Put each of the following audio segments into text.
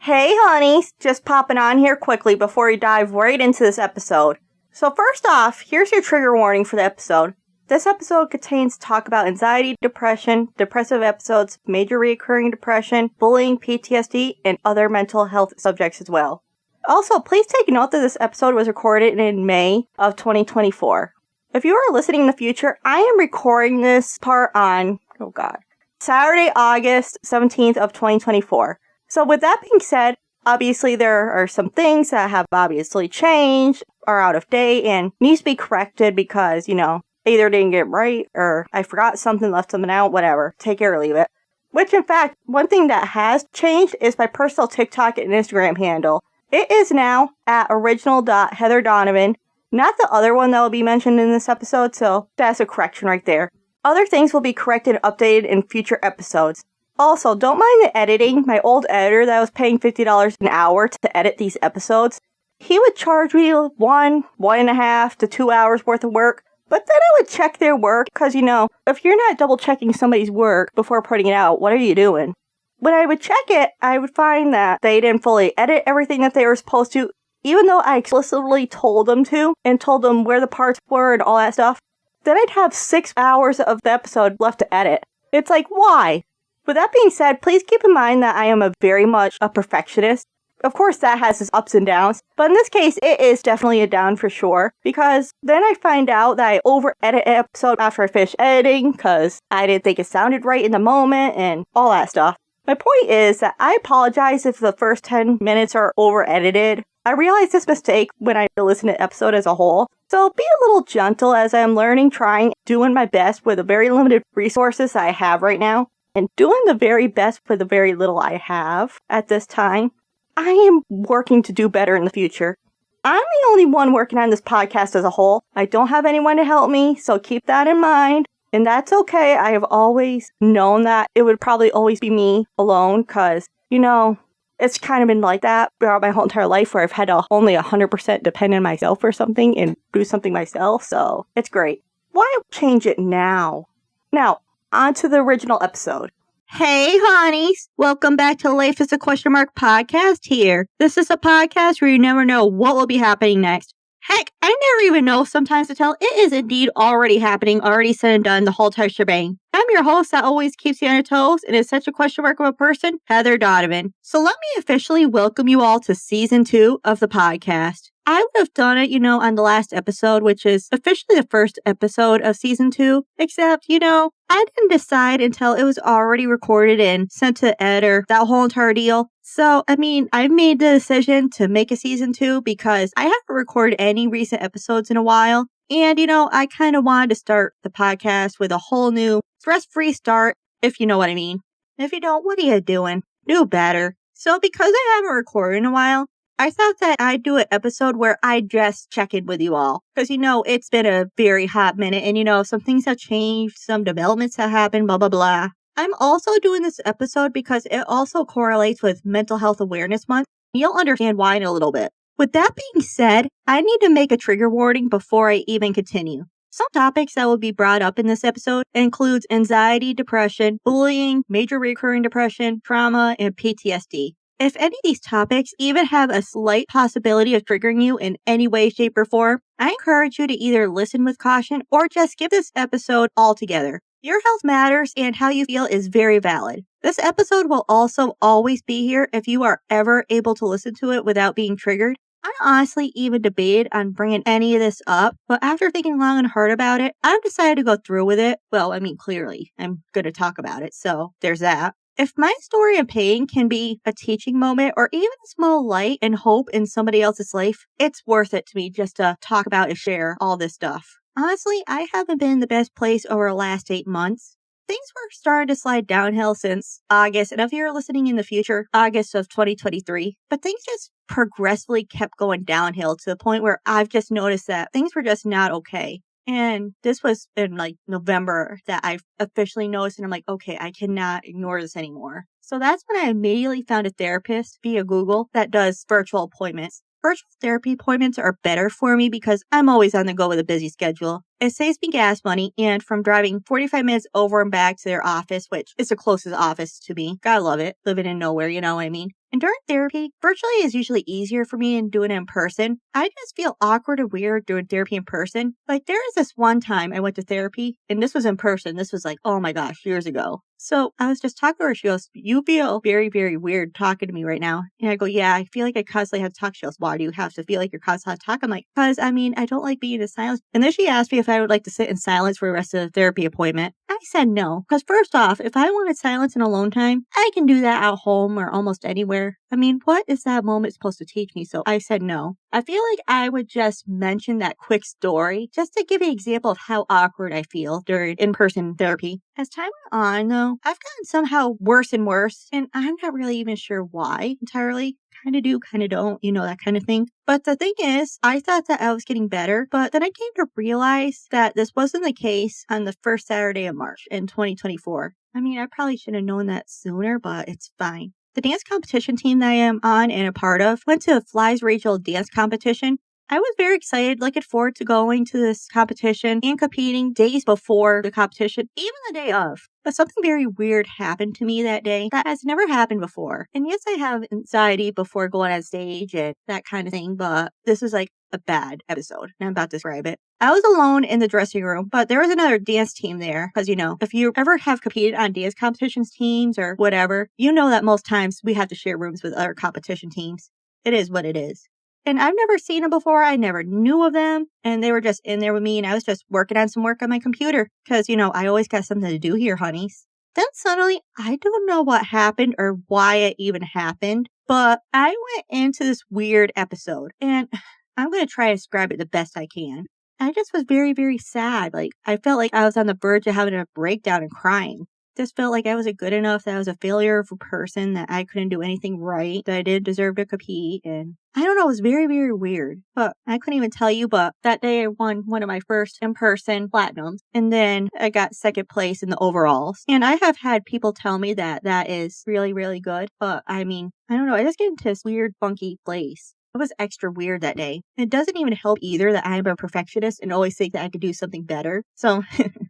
Hey Hunnies, just popping on here quickly before we dive right into this episode. So first off, here's your trigger warning for the episode. This episode contains talk about anxiety, depression, depressive episodes, major reoccurring depression, bullying, PTSD, and other mental health subjects as well. Also, please take note that this episode was recorded in May of 2024. If you are listening in the future, I am recording this part on, Saturday, August 17th of 2024. So with that being said, obviously there are some things that have obviously changed, are out of date, and needs to be corrected because, either didn't get it right, or I forgot something, left something out, whatever. Take it or leave it. Which, in fact, one thing that has changed is my personal TikTok and Instagram handle. It is now at original.heatherdonovan, not the other one that will be mentioned in this episode, so that's a correction right there. Other things will be corrected and updated in future episodes. Also, don't mind the editing. My old editor that was paying $50 an hour to edit these episodes, he would charge me 1.5 to 2 hours worth of work. But then I would check their work, because, if you're not double checking somebody's work before putting it out, what are you doing? When I would check it, I would find that they didn't fully edit everything that they were supposed to, even though I explicitly told them to, and told them where the parts were and all that stuff. Then I'd have 6 hours of the episode left to edit. It's like, why? With that being said, please keep in mind that I am very much a perfectionist. Of course, that has its ups and downs, but in this case, it is definitely a down for sure, because then I find out that I over-edit an episode after I finish editing, because I didn't think it sounded right in the moment, and all that stuff. My point is that I apologize if the first 10 minutes are over-edited. I realized this mistake when I listen to the episode as a whole, so be a little gentle as I am learning, trying, doing my best with the very limited resources that I have right now. And doing the very best with the very little I have at this time. I am working to do better in the future. I'm the only one working on this podcast as a whole. I don't have anyone to help me, so keep that in mind. And that's okay. I have always known that it would probably always be me alone, because, it's kind of been like that throughout my whole entire life, where I've had to only 100% depend on myself or something and do something myself, so it's great. Why change it now? Now, on to the original episode. Hey, Hunnies! Welcome back to Life is a Question Mark podcast here. This is a podcast where you never know what will be happening next. Heck, I never even know sometimes to tell it is indeed already happening, already said and done, the whole entire shebang. I'm your host that always keeps you on your toes and is such a question mark of a person, Heather Donovan. So let me officially welcome you all to Season 2 of the podcast. I would have done it, on the last episode, which is officially the first episode of Season 2, except, I didn't decide until it was already recorded and sent to the editor, that whole entire deal. So, I've made the decision to make a Season 2 because I haven't recorded any recent episodes in a while. And, I kind of wanted to start the podcast with a whole new stress-free start, if you know what I mean. If you don't, what are you doing? Do better. So, because I haven't recorded in a while, I thought that I'd do an episode where I just check in with you all. Because, it's been a very hot minute and, some things have changed, some developments have happened, blah, blah, blah. I'm also doing this episode because it also correlates with Mental Health Awareness Month. You'll understand why in a little bit. With that being said, I need to make a trigger warning before I even continue. Some topics that will be brought up in this episode includes anxiety, depression, bullying, major recurring depression, trauma, and PTSD. If any of these topics even have a slight possibility of triggering you in any way, shape, or form, I encourage you to either listen with caution or just skip this episode altogether. Your health matters and how you feel is very valid. This episode will also always be here if you are ever able to listen to it without being triggered. I honestly even debated on bringing any of this up, but after thinking long and hard about it, I've decided to go through with it. Well, clearly, I'm going to talk about it, so there's that. If my story of pain can be a teaching moment or even a small light and hope in somebody else's life, it's worth it to me just to talk about and share all this stuff. Honestly, I haven't been in the best place over the last 8 months. Things were starting to slide downhill since August, and if you're listening in the future, August of 2023. But things just progressively kept going downhill to the point where I've just noticed that things were just not okay. And this was in November that I officially noticed, and I'm like, okay, I cannot ignore this anymore. So that's when I immediately found a therapist via Google that does virtual appointments. Virtual therapy appointments are better for me because I'm always on the go with a busy schedule. It saves me gas money, and from driving 45 minutes over and back to their office, which is the closest office to me, gotta love it, living in nowhere, you know what I mean? And during therapy, virtually is usually easier for me than doing it in person. I just feel awkward and weird doing therapy in person. Like, there was this one time I went to therapy, and this was in person. This was like, oh my gosh, years ago. So I was just talking to her. She goes, you feel very, very weird talking to me right now. And I go, yeah, I feel like I constantly have to talk. She goes, why do you have to feel like you're constantly talking? I'm like, because I don't like being in silence. And then she asked me if I would like to sit in silence for the rest of the therapy appointment. I said no. Because first off, if I wanted silence and alone time, I can do that at home or almost anywhere. What is that moment supposed to teach me? So I said no. I feel like I would just mention that quick story just to give an example of how awkward I feel during in-person therapy. As time went on, though, I've gotten somehow worse and worse, and I'm not really even sure why entirely. Kind of do, kind of don't, that kind of thing. But the thing is, I thought that I was getting better, but then I came to realize that this wasn't the case on the first Saturday of March in 2024. I probably should have known that sooner, but it's fine. The dance competition team that I am on and a part of went to the Flies Regional Dance Competition. I was very excited, looking forward to going to this competition and competing days before the competition, even the day of. But something very weird happened to me that day that has never happened before. And yes, I have anxiety before going on stage and that kind of thing, but this is like a bad episode, and I'm about to describe it. I was alone in the dressing room, but there was another dance team there. Because, if you ever have competed on dance competitions teams or whatever, you know that most times we have to share rooms with other competition teams. It is what it is. And I've never seen them before. I never knew of them. And they were just in there with me. And I was just working on some work on my computer. Because, I always got something to do here, honeys. Then suddenly, I don't know what happened or why it even happened. But I went into this weird episode. And I'm going to try to describe it the best I can. I just was very, very sad. Like, I felt like I was on the verge of having a breakdown and crying. Just felt like I wasn't good enough, that I was a failure of a person, that I couldn't do anything right, that I didn't deserve to compete, and I don't know, it was very, very weird. But I couldn't even tell you, but that day I won one of my first in-person platinums, and then I got second place in the overalls. And I have had people tell me that that is really, really good, but I don't know, I just get into this weird, funky place. It was extra weird that day. It doesn't even help either that I'm a perfectionist and always think that I could do something better. So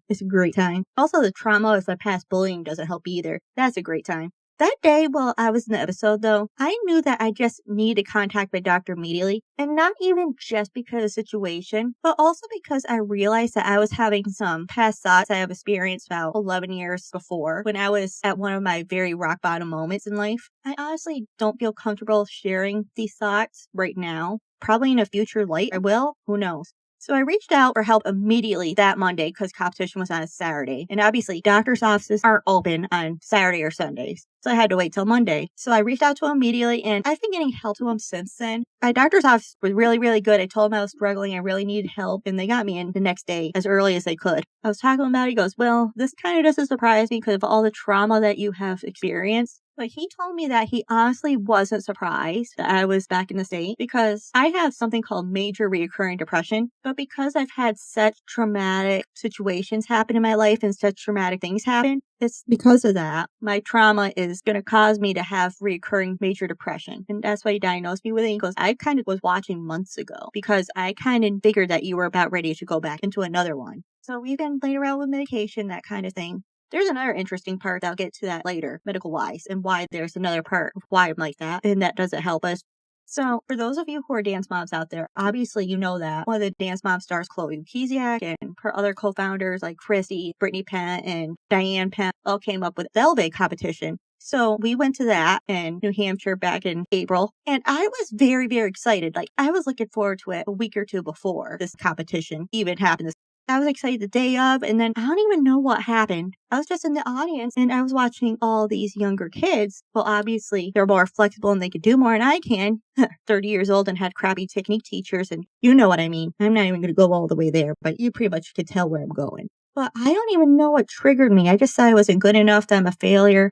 it's a great time. Also, the trauma of my past bullying doesn't help either. That's a great time. That day while I was in the episode, though, I knew that I just needed to contact my doctor immediately. And not even just because of the situation, but also because I realized that I was having some past thoughts I have experienced about 11 years before when I was at one of my very rock bottom moments in life. I honestly don't feel comfortable sharing these thoughts right now. Probably in a future light I will. Who knows? So I reached out for help immediately that Monday because competition was on a Saturday. And obviously, doctor's offices aren't open on Saturday or Sundays. So I had to wait till Monday. So I reached out to him immediately, and I've been getting help to him since then. My doctor's office was really, really good. I told him I was struggling. I really needed help, and they got me in the next day as early as they could. I was talking about it. He goes, well, this kind of doesn't surprise me because of all the trauma that you have experienced. But he told me that he honestly wasn't surprised that I was back in the state because I have something called major reoccurring depression. But because I've had such traumatic situations happen in my life and such traumatic things happen, it's because of that. My trauma is going to cause me to have reoccurring major depression. And that's why he diagnosed me with it. He goes, I kind of was watching months ago because I kind of figured that you were about ready to go back into another one. So we've been playing around with medication, that kind of thing. There's another interesting part. I'll get to that later, medical-wise, and why there's another part of why I'm like that, and that doesn't help us. So, for those of you who are dance moms out there, obviously you know that one of the Dance Mom stars, Chloe Kiziak, and her other co-founders like Chrissy, Brittany Penn, and Diane Penn all came up with the Elevé competition. So we went to that in New Hampshire back in April, and I was very, very excited. Like, I was looking forward to it a week or two before this competition even happened. I was excited the day of, and then I don't even know what happened. I was just in the audience, and I was watching all these younger kids. Well, obviously, they're more flexible and they could do more than I can. 30 years old and had crappy technique teachers, and you know what I mean. I'm not even going to go all the way there, but you pretty much could tell where I'm going. But I don't even know what triggered me. I just thought I wasn't good enough, that I'm a failure,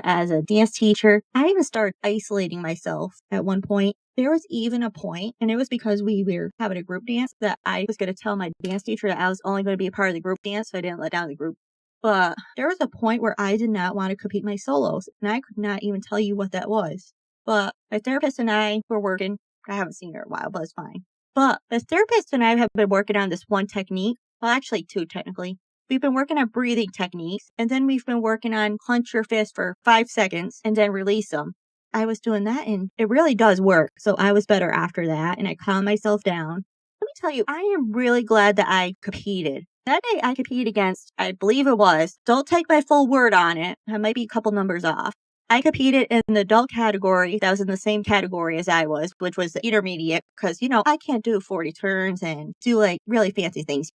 as a dance teacher. I even started isolating myself at one point. There was even a point, and it was because we were having a group dance, that I was going to tell my dance teacher that I was only going to be a part of the group dance, so I didn't let down the group. But there was a point where I did not want to compete my solos, and I could not even tell you what that was. But my therapist and I were working. I haven't seen her in a while, but it's fine. But the therapist and I have been working on this one technique. Well, actually two, technically. We've been working on breathing techniques, and then we've been working on clench your fist for 5 seconds and then release them. I was doing that, and it really does work. So I was better after that, and I calmed myself down. Let me tell you, I am really glad that I competed. That day I competed against, I believe it was, don't take my full word on it, I might be a couple numbers off. I competed in the adult category that was in the same category as I was, which was the intermediate, because, I can't do 40 turns and do like really fancy things,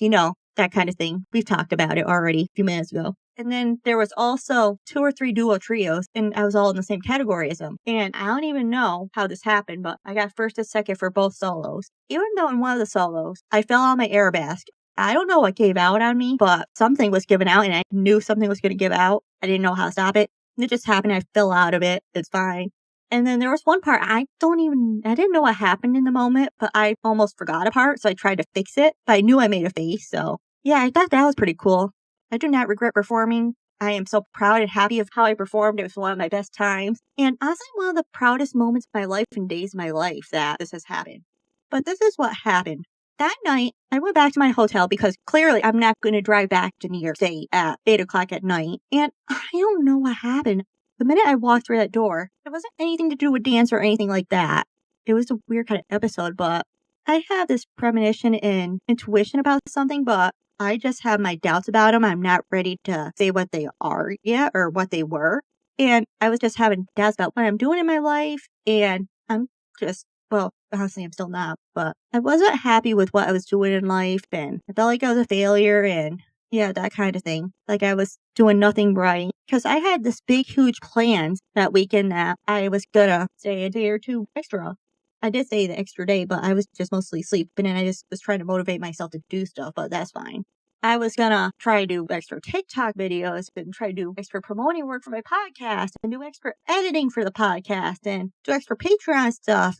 that kind of thing. We've talked about it already a few minutes ago. And then there was also 2 or 3 duo trios, and I was all in the same category as them. And I don't even know how this happened, but I got first and second for both solos. Even though in one of the solos, I fell on my Arabesque. I don't know what gave out on me, but something was given out, and I knew something was going to give out. I didn't know how to stop it. And it just happened. I fell out of it. It's fine. And then there was one part, I didn't know what happened in the moment, but I almost forgot a part, so I tried to fix it. But I knew I made a face, so yeah, I thought that was pretty cool. I do not regret performing. I am so proud and happy of how I performed. It was one of my best times. And honestly, one of the proudest moments of my life and days of my life that this has happened. But this is what happened. That night, I went back to my hotel because clearly I'm not going to drive back to New York State at 8 o'clock at night. And I don't know what happened. The minute I walked through that door, it wasn't anything to do with dance or anything like that. It was a weird kind of episode, but I have this premonition and intuition about something, but I just have my doubts about them. I'm not ready to say what they are yet or what they were. And I was just having doubts about what I'm doing in my life. And I'm just, well, honestly, I'm still not, but I wasn't happy with what I was doing in life. And I felt like I was a failure and yeah, that kind of thing. Like I was doing nothing right. Because I had this big, huge plan that weekend that I was gonna stay a day or two extra. I did stay the extra day, but I was just mostly sleeping and I just was trying to motivate myself to do stuff, but that's fine. I was gonna try to do extra TikTok videos and try to do extra promoting work for my podcast and do extra editing for the podcast and do extra Patreon stuff,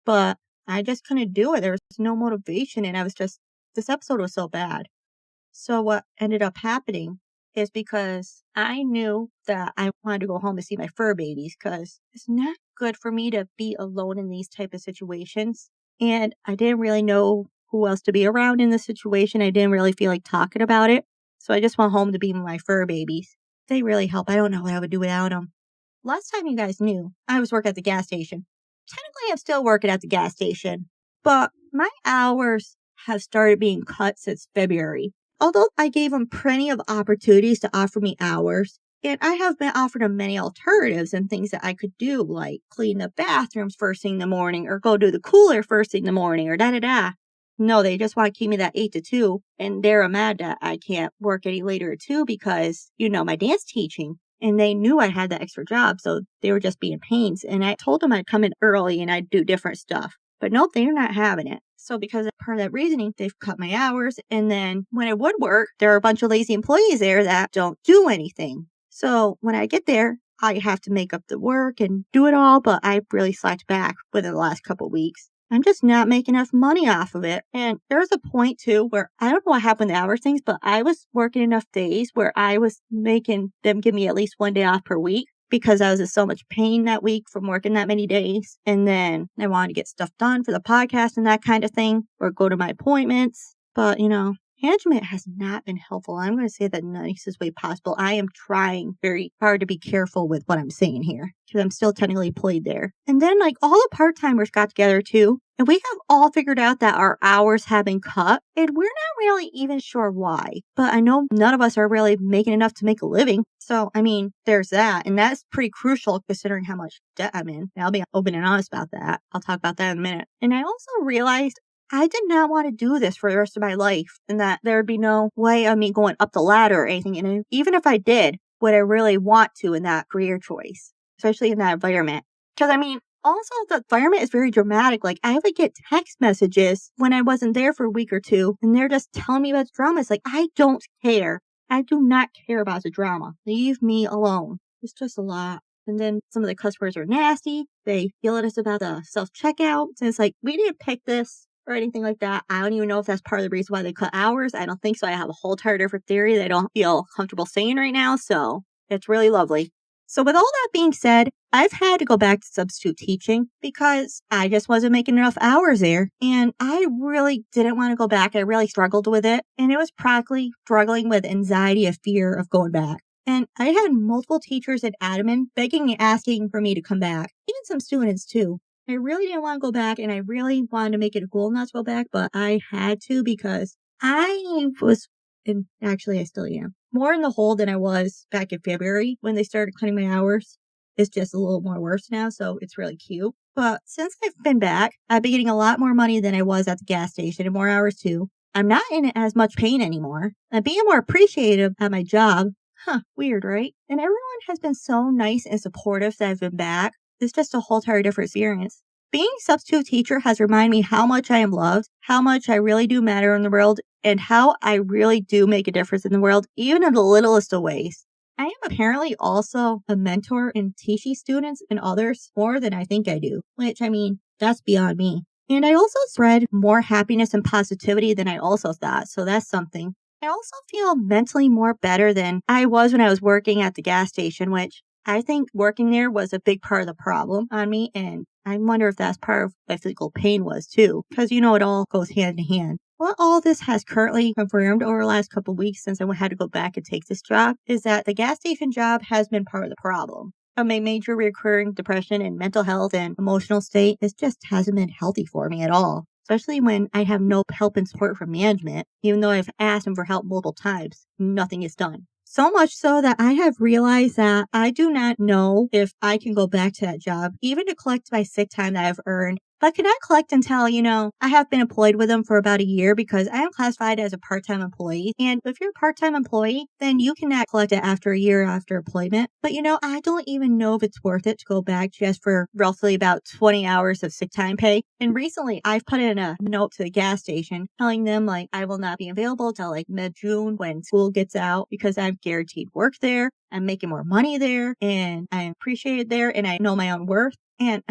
But I just couldn't do it. There was no motivation and this episode was so bad. So what ended up happening is because I knew that I wanted to go home to see my fur babies because it's not good for me to be alone in these type of situations. And I didn't really know who else to be around in this situation. I didn't really feel like talking about it. So I just went home to be with my fur babies. They really help. I don't know what I would do without them. Last time you guys knew, I was working at the gas station. Technically, I'm still working at the gas station. But my hours have started being cut since February. Although I gave them plenty of opportunities to offer me hours, and I have been offered them many alternatives and things that I could do, like clean the bathrooms first thing in the morning, or go do the cooler first thing in the morning, or No, they just want to keep me that 8 to 2, and they're mad that I can't work any later at 2 because, my dance teaching. And they knew I had that extra job, so they were just being pains. And I told them I'd come in early and I'd do different stuff. But nope, they're not having it. So because of part of that reasoning, they've cut my hours. And then when I would work, there are a bunch of lazy employees there that don't do anything. So when I get there, I have to make up the work and do it all. But I've really slacked back within the last couple of weeks. I'm just not making enough money off of it. And there's a point too where I don't know what happened to hours things, but I was working enough days where I was making them give me at least 1 day off per week. Because I was in so much pain that week from working that many days. And then I wanted to get stuff done for the podcast and that kind of thing, or go to my appointments. But, management has not been helpful. I'm going to say that in the nicest way possible. I am trying very hard to be careful with what I'm saying here, because I'm still technically employed there. And then, all the part-timers got together too. And we have all figured out that our hours have been cut, and we're not really even sure why. But I know none of us are really making enough to make a living. So, there's that. And that's pretty crucial considering how much debt I'm in. And I'll be open and honest about that. I'll talk about that in a minute. And I also realized I did not want to do this for the rest of my life, and that there would be no way of me going up the ladder or anything. And even if I did, would I really want to in that career choice, especially in that environment? Because also, the environment is very dramatic. I would get text messages when I wasn't there for a week or two, and they're just telling me about drama. It's I don't care. I do not care about the drama. Leave me alone. It's just a lot. And then some of the customers are nasty. They yell at us about the self-checkout. And it's we didn't pick this or anything like that. I don't even know if that's part of the reason why they cut hours. I don't think so. I have a whole entire different theory that I don't feel comfortable saying right now. So it's really lovely. So with all that being said, I've had to go back to substitute teaching because I just wasn't making enough hours there. And I really didn't want to go back. I really struggled with it. And it was practically struggling with anxiety and fear of going back. And I had multiple teachers at adamant begging and asking for me to come back. Even some students too. I really didn't want to go back, and I really wanted to make it a goal not to go back, but I had to because I was, and actually I still am, more in the hole than I was back in February when they started cutting my hours. It's just a little more worse now, so it's really cute. But since I've been back, I've been getting a lot more money than I was at the gas station and more hours too. I'm not in as much pain anymore. I'm being more appreciative at my job. Weird, right? And everyone has been so nice and supportive that I've been back. It's just a whole entire different experience. Being a substitute teacher has reminded me how much I am loved, how much I really do matter in the world, and how I really do make a difference in the world, even in the littlest of ways. I am apparently also a mentor in teaching students and others more than I think I do, which, that's beyond me. And I also spread more happiness and positivity than I also thought, so that's something. I also feel mentally more better than I was when I was working at the gas station, which I think working there was a big part of the problem on me, and I wonder if that's part of my physical pain was too, because it all goes hand in hand. What all this has currently confirmed over the last couple of weeks since I had to go back and take this job is that the gas station job has been part of the problem. My major recurring depression and mental health and emotional state, it just hasn't been healthy for me at all. Especially when I have no help and support from management, even though I've asked them for help multiple times. Nothing is done. So much so that I have realized that I do not know if I can go back to that job, even to collect my sick time that I've earned. But I cannot collect until, I have been employed with them for about a year because I am classified as a part-time employee. And if you're a part-time employee, then you cannot collect it after a year after employment. But I don't even know if it's worth it to go back just for roughly about 20 hours of sick time pay. And recently I've put in a note to the gas station telling them I will not be available till mid-June when school gets out because I'm guaranteed work there. I'm making more money there and I'm appreciated there and I know my own worth. And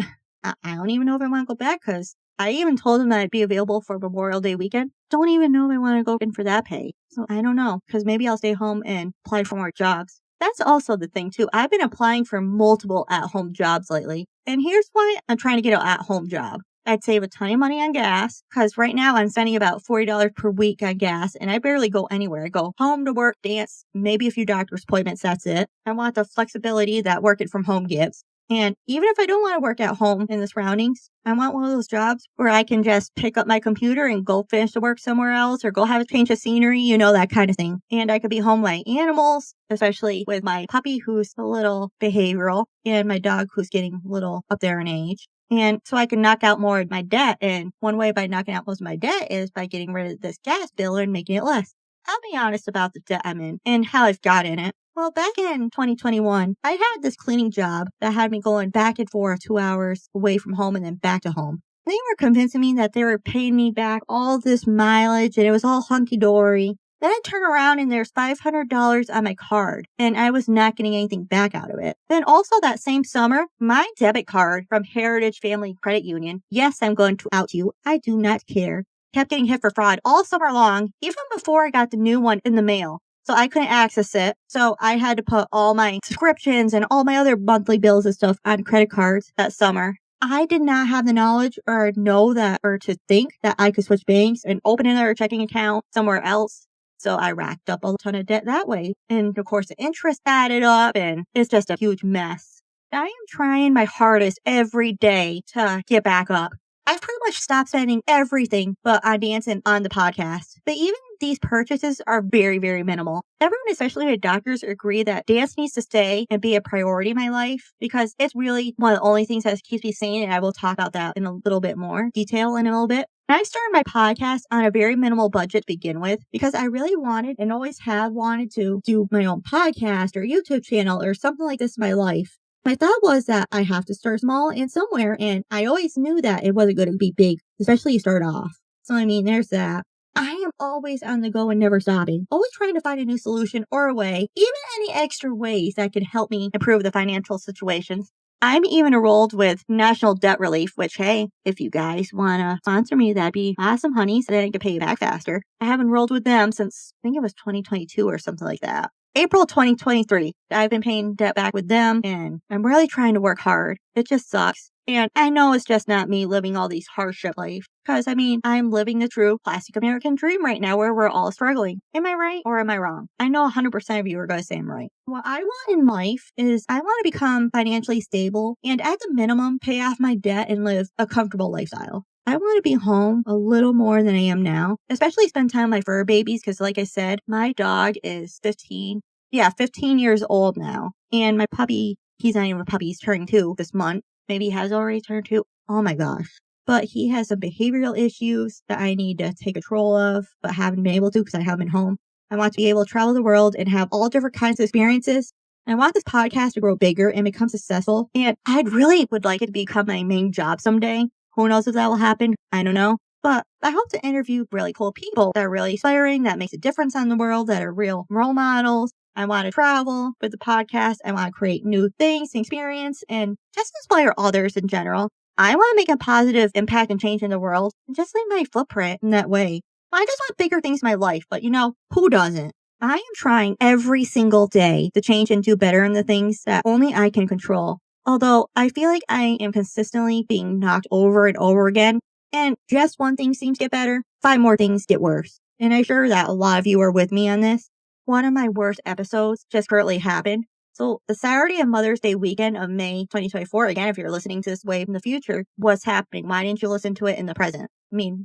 I don't even know if I want to go back because I even told them that I'd be available for Memorial Day weekend. Don't even know if I want to go in for that pay. So I don't know because maybe I'll stay home and apply for more jobs. That's also the thing too. I've been applying for multiple at-home jobs lately. And here's why I'm trying to get an at-home job. I'd save a ton of money on gas because right now I'm spending about $40 per week on gas and I barely go anywhere. I go home to work, dance, maybe a few doctor's appointments. That's it. I want the flexibility that working from home gives. And even if I don't want to work at home in the surroundings, I want one of those jobs where I can just pick up my computer and go finish the work somewhere else or go have a change of scenery, that kind of thing. And I could be home with my animals, especially with my puppy who's a little behavioral and my dog who's getting a little up there in age. And so I can knock out more of my debt. And one way by knocking out most of my debt is by getting rid of this gas bill and making it less. I'll be honest about the debt I'm in and how I've got in it. Well, back in 2021, I had this cleaning job that had me going back and forth 2 hours away from home and then back to home. They were convincing me that they were paying me back all this mileage and it was all hunky-dory. Then I turn around and there's $500 on my card and I was not getting anything back out of it. Then also that same summer, my debit card from Heritage Family Credit Union, yes, I'm going to out you, I do not care, kept getting hit for fraud all summer long, even before I got the new one in the mail. So I couldn't access it. So I had to put all my subscriptions and all my other monthly bills and stuff on credit cards that summer. I did not have the knowledge or know that or to think that I could switch banks and open another checking account somewhere else. So I racked up a ton of debt that way. And of course the interest added up and it's just a huge mess. I am trying my hardest every day to get back up. I've pretty much stopped spending everything but on dancing on the podcast. But even these purchases are very, very minimal. Everyone, especially my doctors, agree that dance needs to stay and be a priority in my life because it's really one of the only things that keeps me sane, and I will talk about that in a little bit more detail in a little bit. And I started my podcast on a very minimal budget to begin with because I really wanted and always have wanted to do my own podcast or YouTube channel or something like this in my life. My thought was that I have to start small and somewhere, and I always knew that it wasn't going to be big, especially you start off. So, there's that. I am always on the go and never stopping, always trying to find a new solution or a way, even any extra ways that could help me improve the financial situations. I'm even enrolled with National Debt Relief, which, hey, if you guys want to sponsor me, that'd be awesome, Hunnies, then I can pay you back faster. I have enrolled with them since, I think it was 2022 or something like that. April 2023, I've been paying debt back with them, and I'm really trying to work hard. It just sucks. And I know it's just not me living all these hardship life. Because, I'm living the true classic American dream right now where we're all struggling. Am I right or am I wrong? I know 100% of you are going to say I'm right. What I want in life is I want to become financially stable and at the minimum pay off my debt and live a comfortable lifestyle. I want to be home a little more than I am now, especially spend time with my fur babies because like I said, my dog is 15 years old now. And my puppy, he's not even a puppy, he's turning 2 this month. Maybe he has already turned 2. Oh my gosh. But he has some behavioral issues that I need to take control of, but haven't been able to because I haven't been home. I want to be able to travel the world and have all different kinds of experiences. I want this podcast to grow bigger and become successful. And I really would like it to become my main job someday. Who knows if that will happen? I don't know. But I hope to interview really cool people that are really inspiring, that makes a difference on the world, that are real role models. I want to travel with the podcast. I want to create new things and experience and just inspire others in general. I want to make a positive impact and change in the world and just leave my footprint in that way. I just want bigger things in my life, but who doesn't? I am trying every single day to change and do better in the things that only I can control. Although I feel like I am consistently being knocked over and over again, and just one thing seems to get better, 5 more things get worse. And I'm sure that a lot of you are with me on this. One of my worst episodes just currently happened. So the Saturday of Mother's Day weekend of May 2024, again, if you're listening to this way in the future, what's happening? Why didn't you listen to it in the present?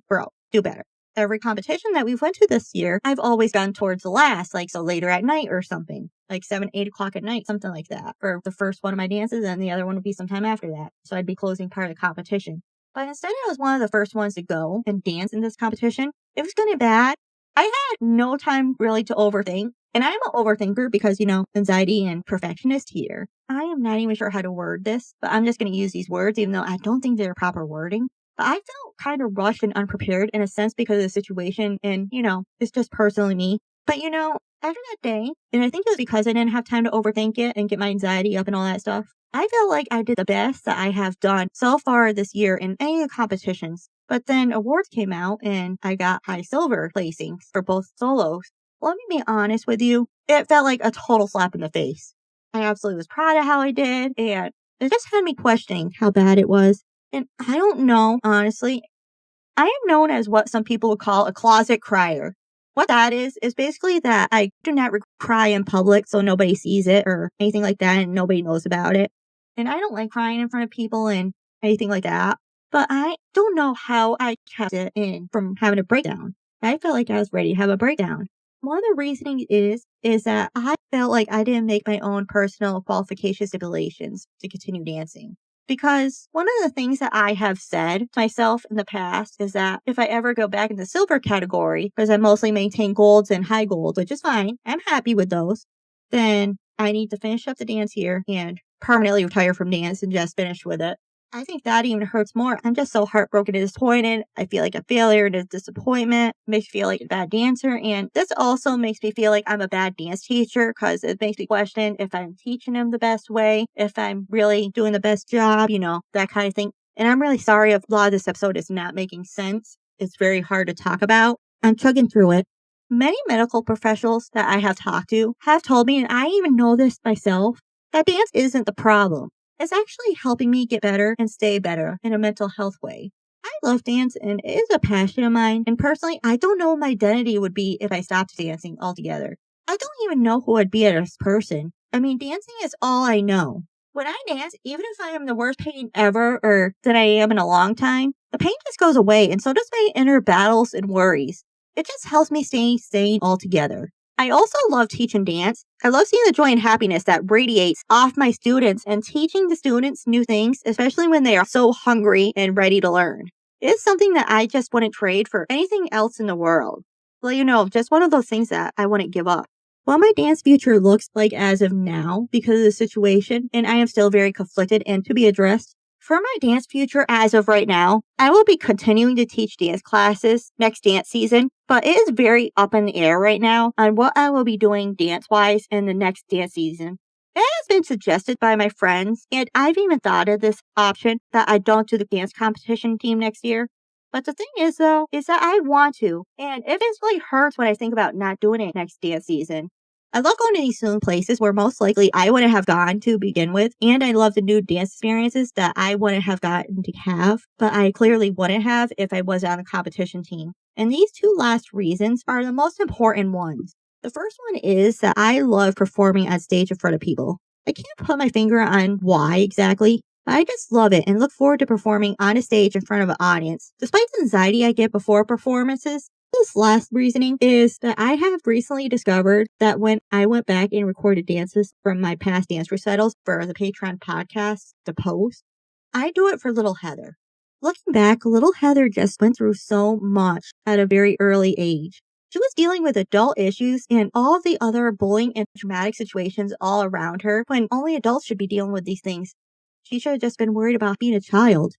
Bro, do better. Every competition that we've went to this year, I've always gone towards the last, so later at night or something, 7, 8 o'clock at night, something like that, for the first one of my dances, and the other one would be sometime after that. So I'd be closing part of the competition. But instead, I was one of the first ones to go and dance in this competition. It was kind of bad. I had no time really to overthink. And I'm an overthinker because, anxiety and perfectionist here. I am not even sure how to word this, but I'm just going to use these words, even though I don't think they're proper wording. But I felt kind of rushed and unprepared in a sense because of the situation. And, it's just personally me. But, after that day, and I think it was because I didn't have time to overthink it and get my anxiety up and all that stuff, I felt like I did the best that I have done so far this year in any of the competitions. But then awards came out and I got high silver placings for both solos. Let me be honest with you, it felt like a total slap in the face. I absolutely was proud of how I did, and it just had me questioning how bad it was. And I don't know, honestly. I am known as what some people would call a closet crier. What that is basically that I do not cry in public so nobody sees it or anything like that and nobody knows about it. And I don't like crying in front of people and anything like that. But I don't know how I kept it in from having a breakdown. I felt like I was ready to have a breakdown. One of the reasoning is that I felt like I didn't make my own personal qualification stipulations to continue dancing. Because one of the things that I have said to myself in the past is that if I ever go back in the silver category, because I mostly maintain golds and high golds, which is fine, I'm happy with those, then I need to finish up the dance here and permanently retire from dance and just finish with it. I think that even hurts more. I'm just so heartbroken and disappointed. I feel like a failure and a disappointment. It makes me feel like a bad dancer. And this also makes me feel like I'm a bad dance teacher because it makes me question if I'm teaching them the best way, if I'm really doing the best job, that kind of thing. And I'm really sorry if a lot of this episode is not making sense. It's very hard to talk about. I'm chugging through it. Many medical professionals that I have talked to have told me, and I even know this myself, that dance isn't the problem. It's actually helping me get better and stay better in a mental health way. I love dance and it is a passion of mine. And personally, I don't know what my identity would be if I stopped dancing altogether. I don't even know who I'd be as a person. Dancing is all I know. When I dance, even if I am the worst pain ever or that I am in a long time, the pain just goes away and so does my inner battles and worries. It just helps me stay sane altogether. I also love teaching dance. I love seeing the joy and happiness that radiates off my students and teaching the students new things, especially when they are so hungry and ready to learn. It's something that I just wouldn't trade for anything else in the world. Just one of those things that I wouldn't give up. What my dance future looks like as of now because of the situation, and I am still very conflicted and to be addressed. For my dance future as of right now, I will be continuing to teach dance classes next dance season, but it is very up in the air right now on what I will be doing dance-wise in the next dance season. It has been suggested by my friends, and I've even thought of this option that I don't do the dance competition team next year. But the thing is, though, is that I want to, and it really hurts when I think about not doing it next dance season. I love going to these new places where most likely I wouldn't have gone to begin with, and I love the new dance experiences that I wouldn't have gotten to have, but I clearly wouldn't have if I was on a competition team. And these two last reasons are the most important ones. The first one is that I love performing on stage in front of people. I can't put my finger on why exactly, but I just love it and look forward to performing on a stage in front of an audience. Despite the anxiety I get before performances, this last reasoning is that I have recently discovered that when I went back and recorded dances from my past dance recitals for the Patreon podcast to post, I do it for little Heather. Looking back, little Heather just went through so much at a very early age. She was dealing with adult issues and all of the other bullying and traumatic situations all around her when only adults should be dealing with these things. She should have just been worried about being a child.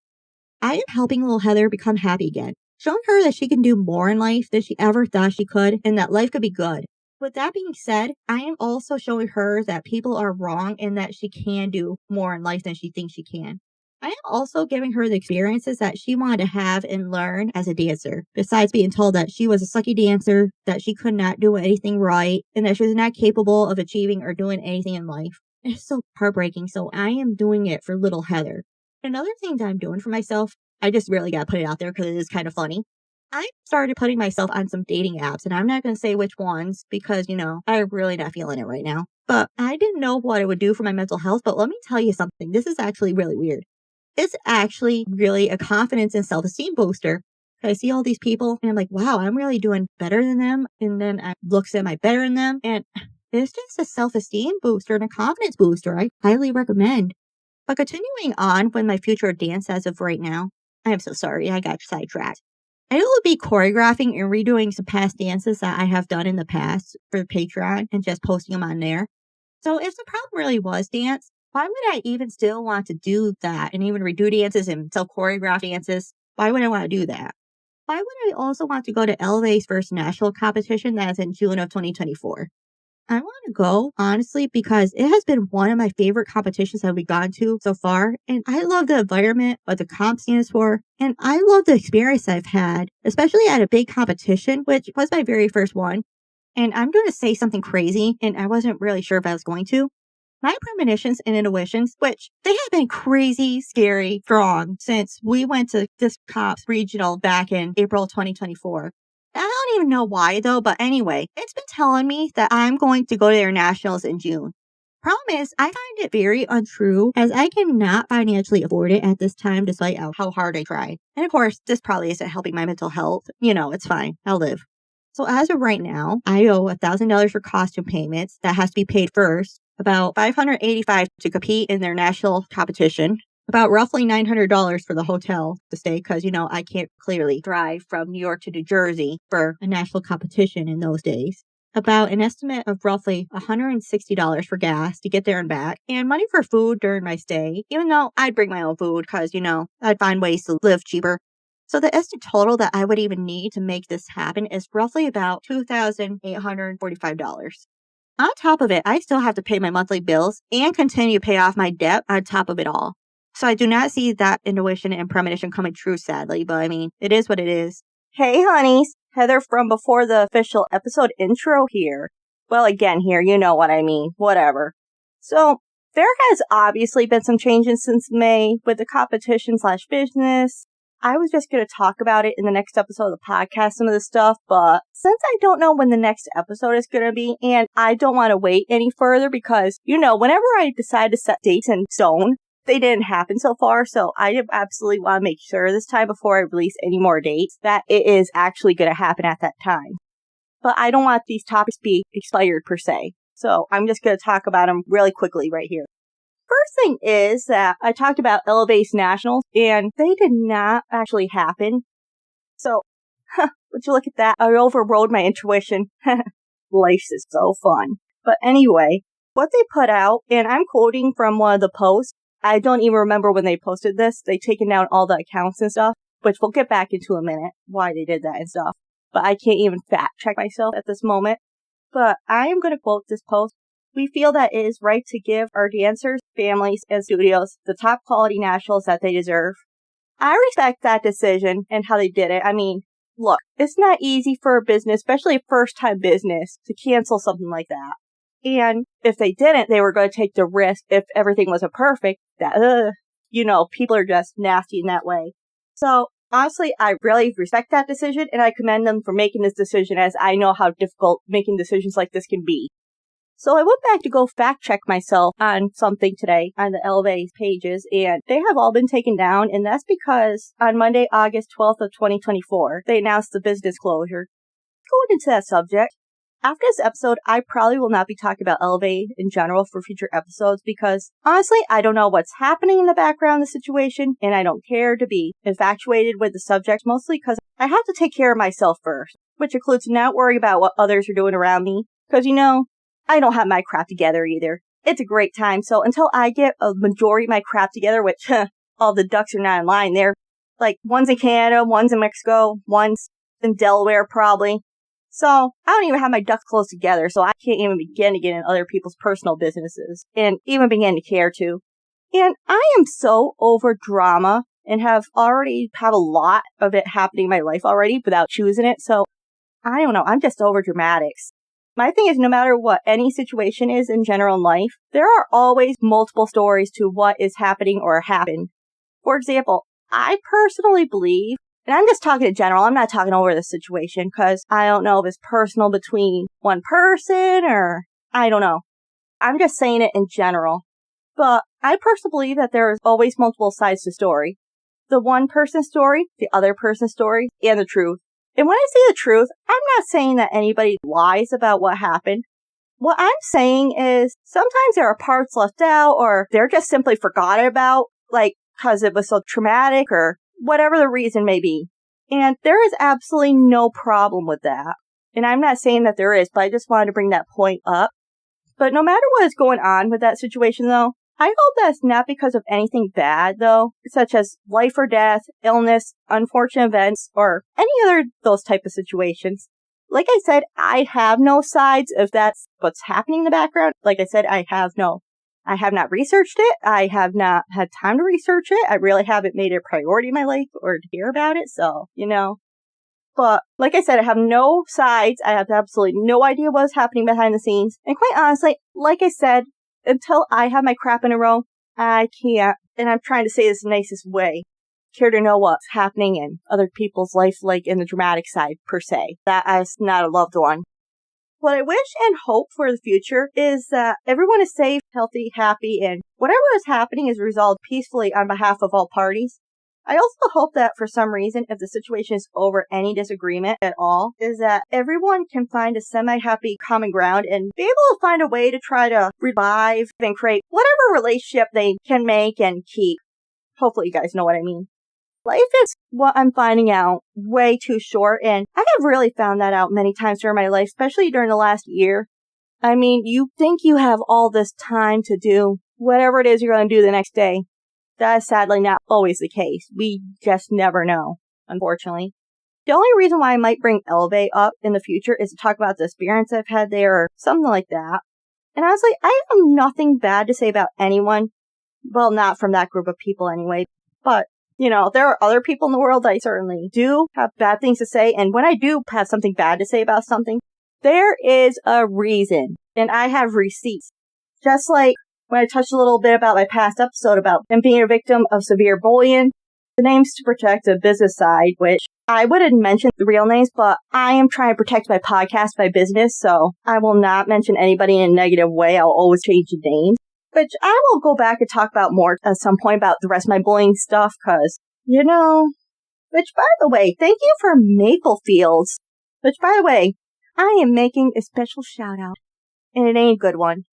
I am helping little Heather become happy again, showing her that she can do more in life than she ever thought she could and that life could be good. With that being said, I am also showing her that people are wrong and that she can do more in life than she thinks she can. I am also giving her the experiences that she wanted to have and learn as a dancer, besides being told that she was a sucky dancer, that she could not do anything right, and that she was not capable of achieving or doing anything in life. It's so heartbreaking, so I am doing it for little Heather. Another thing that I'm doing for myself, I just really got to put it out there because it is kind of funny. I started putting myself on some dating apps, and I'm not going to say which ones because, I'm really not feeling it right now. But I didn't know what it would do for my mental health, but let me tell you something. This is actually really weird. It's actually really a confidence and self-esteem booster. I see all these people, and I'm like, wow, I'm really doing better than them. And then I look at my better than them, and it's just a self-esteem booster and a confidence booster. I highly recommend. But continuing on with my future dance as of right now, I am so sorry, I got sidetracked. I will be choreographing and redoing some past dances that I have done in the past for Patreon and just posting them on there. So if the problem really was dance, why would I even still want to do that and even redo dances and self-choreograph dances? Why would I want to do that? Why would I also want to go to Elevé's first national competition that is in June of 2024? I want to go, honestly, because it has been one of my favorite competitions that we've gone to so far. And I love the environment, what the comp stands for. And I love the experience I've had, especially at a big competition, which was my very first one. And I'm going to say something crazy, and I wasn't really sure if I was going to. My premonitions and intuitions, which they have been crazy, scary, strong since we went to this COPS regional back in April 2024. I don't even know why though, but anyway, it's been telling me that I'm going to go to their nationals in June. Problem is, I find it very untrue as I cannot financially afford it at this time despite how hard I try. And of course, this probably isn't helping my mental health. It's fine. I'll live. So as of right now, I owe $1,000 for costume payments that has to be paid first, about $585 to compete in their national competition, about roughly $900 for the hotel to stay because, I can't clearly drive from New York to New Jersey for a national competition in those days. About an estimate of roughly $160 for gas to get there and back, and money for food during my stay, even though I'd bring my own food because, I'd find ways to live cheaper. So the estimate total that I would even need to make this happen is roughly about $2,845. On top of it, I still have to pay my monthly bills and continue to pay off my debt on top of it all. So I do not see that intuition and premonition coming true, sadly, but it is what it is. Hey, honeys. Heather from before the official episode intro here. Well, again, here, you know what I mean. Whatever. So, there has obviously been some changes since May with the competition/business. I was just going to talk about it in the next episode of the podcast, some of this stuff, but since I don't know when the next episode is going to be, and I don't want to wait any further because, whenever I decide to set dates in stone, they didn't happen so far, so I absolutely want to make sure this time before I release any more dates that it is actually going to happen at that time. But I don't want these topics to be expired per se, so I'm just going to talk about them really quickly right here. First thing is that I talked about Elevé Nationals, and they did not actually happen. So, would you look at that? I overrode my intuition. Life is so fun. But anyway, what they put out, and I'm quoting from one of the posts, I don't even remember when they posted this. They've taken down all the accounts and stuff, which we'll get back into a minute, why they did that and stuff. But I can't even fact check myself at this moment. But I am going to quote this post. We feel that it is right to give our dancers, families, and studios the top quality nationals that they deserve. I respect that decision and how they did it. Look, it's not easy for a business, especially a first-time business, to cancel something like that. And if they didn't, they were going to take the risk if everything wasn't perfect that, people are just nasty in that way. So honestly, I really respect that decision and I commend them for making this decision as I know how difficult making decisions like this can be. So I went back to go fact check myself on something today on the Elevé pages, and they have all been taken down, and that's because on Monday, August 12th of 2024, they announced the business closure. Going into that subject, after this episode, I probably will not be talking about Elevé in general for future episodes because, honestly, I don't know what's happening in the background of the situation, and I don't care to be infatuated with the subject, mostly because I have to take care of myself first, which includes not worrying about what others are doing around me, because, I don't have my crap together either. It's a great time, so until I get a majority of my crap together, which, all the ducks are not in line there, like, one's in Canada, one's in Mexico, one's in Delaware, probably. So, I don't even have my ducks close together, so I can't even begin to get in other people's personal businesses, and even begin to care to. And I am so over drama, and have a lot of it happening in my life already without choosing it, so, I don't know, I'm just over dramatics. My thing is, no matter what any situation is in general in life, there are always multiple stories to what is happening or happened. For example, I personally believe, and I'm just talking in general, I'm not talking over the situation because I don't know if it's personal between one person or I don't know. I'm just saying it in general. But I personally believe that there is always multiple sides to a story. The one person's story, the other person's story, and the truth. And when I say the truth, I'm not saying that anybody lies about what happened. What I'm saying is sometimes there are parts left out or they're just simply forgotten about, like, because it was so traumatic or whatever the reason may be. And there is absolutely no problem with that. And I'm not saying that there is, but I just wanted to bring that point up. But no matter what is going on with that situation, though, I hope that's not because of anything bad, though, such as life or death, illness, unfortunate events, or any other those type of situations. Like I said, I have no sides if that's what's happening in the background. Like I said, I have not researched it. I have not had time to research it. I really haven't made it a priority in my life or to hear about it, so, But, like I said, I have no sides. I have absolutely no idea what's happening behind the scenes. And quite honestly, like I said, until I have my crap in a row, I can't, and I'm trying to say this in the nicest way, care to know what's happening in other people's life, like in the dramatic side, per se. That is not a loved one. What I wish and hope for the future is that everyone is safe, healthy, happy, and whatever is happening is resolved peacefully on behalf of all parties. I also hope that for some reason, if the situation is over any disagreement at all, is that everyone can find a semi-happy common ground and be able to find a way to try to revive and create whatever relationship they can make and keep. Hopefully you guys know what I mean. Life is what I'm finding out way too short, and I have really found that out many times during my life, especially during the last year. I mean, you think you have all this time to do whatever it is you're going to do the next day. That is sadly not always the case. We just never know, unfortunately. The only reason why I might bring Elevé up in the future is to talk about the experience I've had there or something like that. And honestly, I have nothing bad to say about anyone. Well, not from that group of people anyway. But, there are other people in the world I certainly do have bad things to say. And when I do have something bad to say about something, there is a reason. And I have receipts. Just like when I touched a little bit about my past episode about him being a victim of severe bullying, the names to protect the business side, which I wouldn't mention the real names, but I am trying to protect my podcast, my business, so I will not mention anybody in a negative way. I'll always change the names, which I will go back and talk about more at some point about the rest of my bullying stuff, because, which, by the way, thank you for Maple Fields, which, by the way, I am making a special shout out, and it ain't a good one.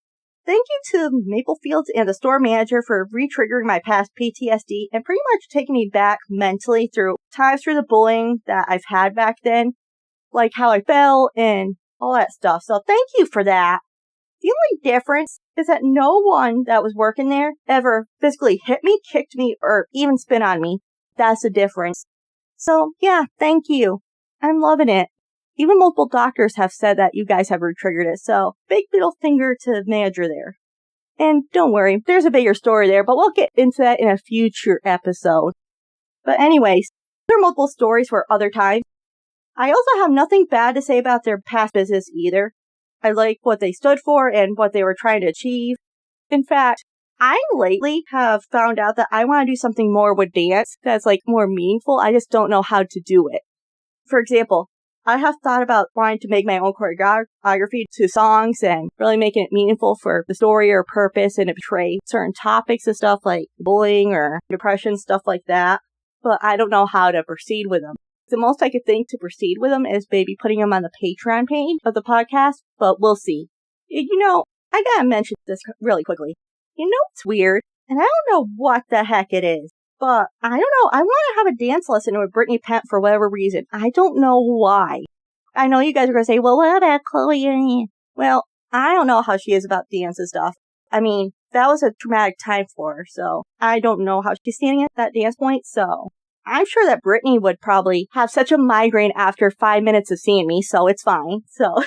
Thank you to Maple Fields and the store manager for re-triggering my past PTSD and pretty much taking me back mentally through times through the bullying that I've had back then, like how I fell and all that stuff. So thank you for that. The only difference is that no one that was working there ever physically hit me, kicked me, or even spit on me. That's the difference. So yeah, thank you. I'm loving it. Even multiple doctors have said that you guys have re-triggered it, so big middle finger to the manager there. And don't worry, there's a bigger story there, but we'll get into that in a future episode. But anyways, there are multiple stories for other times. I also have nothing bad to say about their past business either. I like what they stood for and what they were trying to achieve. In fact, I lately have found out that I want to do something more with dance that's like more meaningful. I just don't know how to do it. For example, I have thought about wanting to make my own choreography to songs and really making it meaningful for the story or purpose and to portray certain topics and stuff like bullying or depression, stuff like that. But I don't know how to proceed with them. The most I could think to proceed with them is maybe putting them on the Patreon page of the podcast, but we'll see. I gotta mention this really quickly. It's weird, and I don't know what the heck it is, but I don't know. I want to have a dance lesson with Brittany Pent for whatever reason. I don't know why. I know you guys are going to say, well, what about Chloe? Well, I don't know how she is about dance and stuff. I mean, that was a traumatic time for her, so I don't know how she's standing at that dance point, so I'm sure that Brittany would probably have such a migraine after 5 minutes of seeing me, so it's fine. So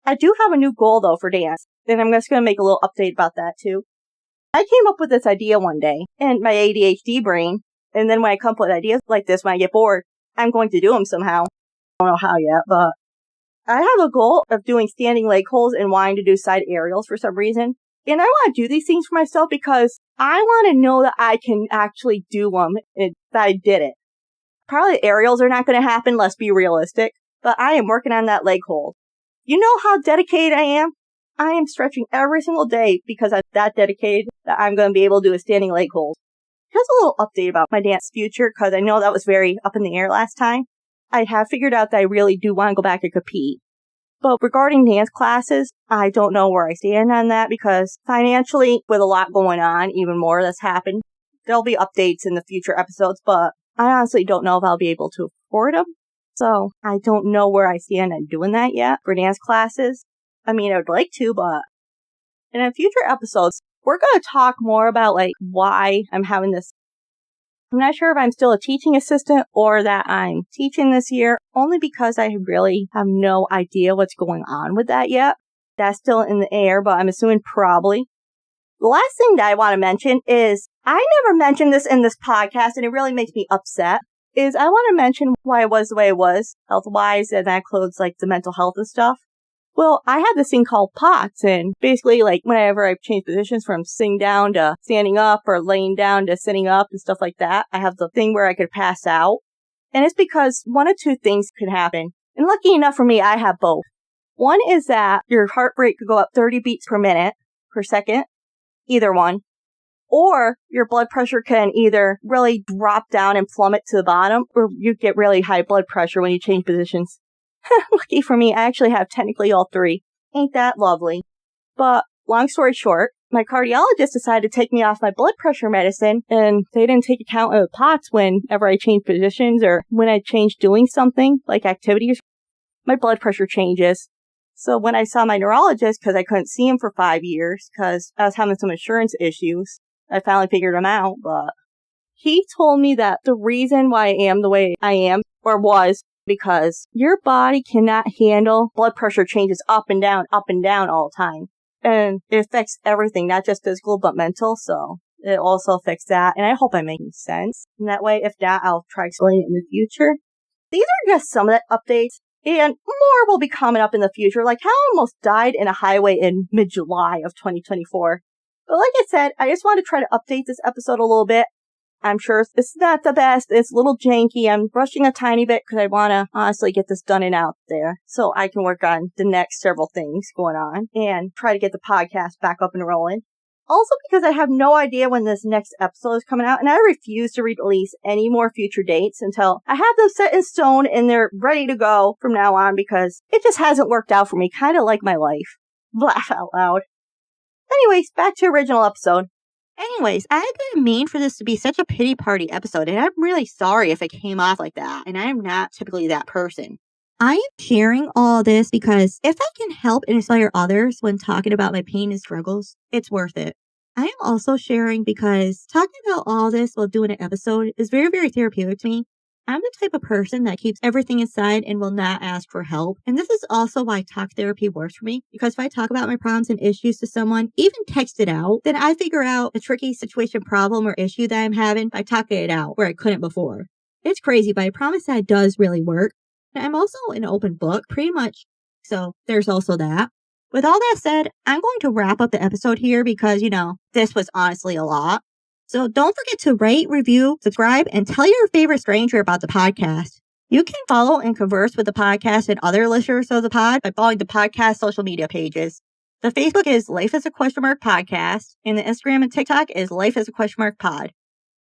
I do have a new goal, though, for dance, and I'm just going to make a little update about that, too. I came up with this idea one day in my ADHD brain, and then when I come up with ideas like this, when I get bored, I'm going to do them somehow. I don't know how yet, but I have a goal of doing standing leg holds and wanting to do side aerials for some reason. And I want to do these things for myself because I want to know that I can actually do them and that I did it. Probably aerials are not going to happen, let's be realistic, but I am working on that leg hold. You know how dedicated I am? I am stretching every single day because I'm that dedicated that I'm going to be able to do a standing leg hold. Here's a little update about my dance future because I know that was very up in the air last time. I have figured out that I really do want to go back and compete. But regarding dance classes, I don't know where I stand on that because financially, with a lot going on, even more that's happened, there'll be updates in the future episodes, but I honestly don't know if I'll be able to afford them. So I don't know where I stand on doing that yet for dance classes. I mean, I would like to, but in future episodes, we're going to talk more about why I'm having this. I'm not sure if I'm still a teaching assistant or that I'm teaching this year, only because I really have no idea what's going on with that yet. That's still in the air, but I'm assuming probably. The last thing that I want to mention is, I never mentioned this in this podcast, and it really makes me upset, is I want to mention why I was the way I was, health-wise, and that includes the mental health and stuff. Well, I have this thing called POTS, and basically, whenever I change positions from sitting down to standing up or laying down to sitting up and stuff like that, I have the thing where I could pass out. And it's because one of two things could happen. And lucky enough for me, I have both. One is that your heart rate could go up 30 beats per second, either one. Or your blood pressure can either really drop down and plummet to the bottom, or you get really high blood pressure when you change positions. Lucky for me, I actually have technically all three. Ain't that lovely? But long story short, my cardiologist decided to take me off my blood pressure medicine, and they didn't take account of the POTS whenever I changed positions or when I changed doing something like activities. My blood pressure changes. So when I saw my neurologist, because I couldn't see him for 5 years because I was having some insurance issues, I finally figured them out, but he told me that the reason why I am the way I am, or was, because your body cannot handle blood pressure changes up and down all the time. And it affects everything, not just physical, but mental. So it also affects that. And I hope I'm making sense. And that way, if not, I'll try to explain it in the future. These are just some of the updates. And more will be coming up in the future. Like how I almost died in a highway in mid-July of 2024. But like I said, I just want to try to update this episode a little bit. I'm sure it's not the best. It's a little janky. I'm rushing a tiny bit because I want to honestly get this done and out there so I can work on the next several things going on and try to get the podcast back up and rolling. Also because I have no idea when this next episode is coming out, and I refuse to release any more future dates until I have them set in stone and they're ready to go from now on because it just hasn't worked out for me, kind of like my life. Laugh out loud. Anyways, back to original episode. Anyways, I didn't mean for this to be such a pity party episode, and I'm really sorry if it came off like that, and I am not typically that person. I am sharing all this because if I can help and inspire others when talking about my pain and struggles, it's worth it. I am also sharing because talking about all this while doing an episode is very, very therapeutic to me. I'm the type of person that keeps everything inside and will not ask for help. And this is also why talk therapy works for me. Because if I talk about my problems and issues to someone, even text it out, then I figure out a tricky situation, problem, or issue that I'm having by talking it out where I couldn't before. It's crazy, but I promise that it does really work. And I'm also an open book. Pretty much So there's also that. With all that said, I'm going to wrap up the episode here because, this was honestly a lot. So don't forget to rate, review, subscribe, and tell your favorite stranger about the podcast. You can follow and converse with the podcast and other listeners of the pod by following the podcast social media pages. The Facebook is Life is a Question Mark Podcast, and the Instagram and TikTok is Life is a Question Mark Pod.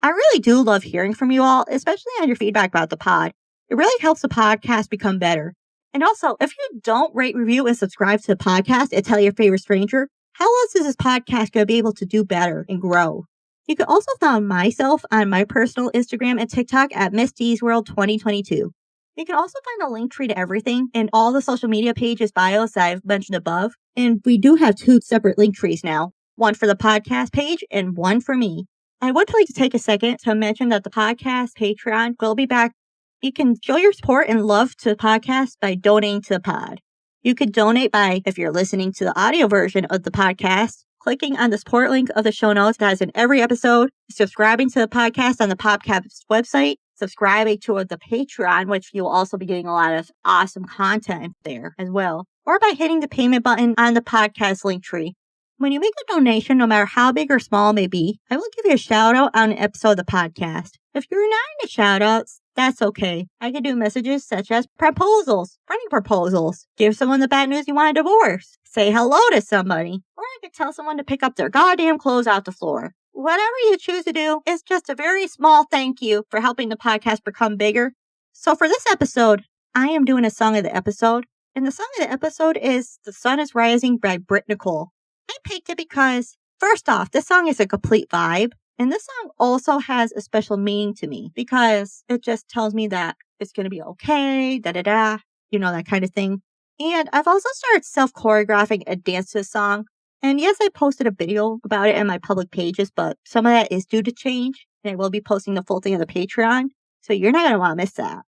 I really do love hearing from you all, especially on your feedback about the pod. It really helps the podcast become better. And also, if you don't rate, review, and subscribe to the podcast and tell your favorite stranger, how else is this podcast going to be able to do better and grow? You can also find myself on my personal Instagram and TikTok at Miss D's World 2022. You can also find a link tree to everything in all the social media pages bios that I've mentioned above. And we do have 2 separate link trees now, one for the podcast page and one for me. I would like to take a second to mention that the podcast Patreon will be back. You can show your support and love to the podcast by donating to the pod. You could donate by, if you're listening to the audio version of the podcast, clicking on the support link of the show notes that is in every episode, subscribing to the podcast on the podcast website, subscribing to the Patreon, which you'll also be getting a lot of awesome content there as well, or by hitting the payment button on the podcast link tree. When you make a donation, no matter how big or small it may be, I will give you a shout out on an episode of the podcast. If you're not into shout outs, that's okay. I can do messages such as proposals, friendly proposals, give someone the bad news you want a divorce, say hello to somebody, or I could tell someone to pick up their goddamn clothes off the floor. Whatever you choose to do is just a very small thank you for helping the podcast become bigger. So for this episode, I am doing a song of the episode, and the song of the episode is The Sun is Rising by Britt Nicole. I picked it because, first off, this song is a complete vibe. And this song also has a special meaning to me because it just tells me that it's going to be okay, that kind of thing. And I've also started self-choreographing a dance to the song. And yes, I posted a video about it in my public pages, but some of that is due to change. And I will be posting the full thing on the Patreon. So you're not going to want to miss that.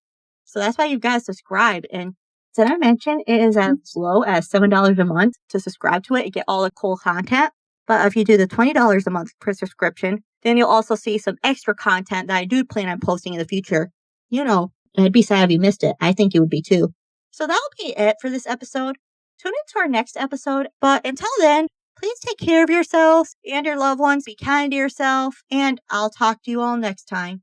So that's why you've got to subscribe. And did I mention it is as low as $7 a month to subscribe to it and get all the cool content? But if you do the $20 a month per subscription, then you'll also see some extra content that I do plan on posting in the future. I'd be sad if you missed it. I think you would be too. So that'll be it for this episode. Tune into our next episode. But until then, please take care of yourselves and your loved ones. Be kind to yourself. And I'll talk to you all next time.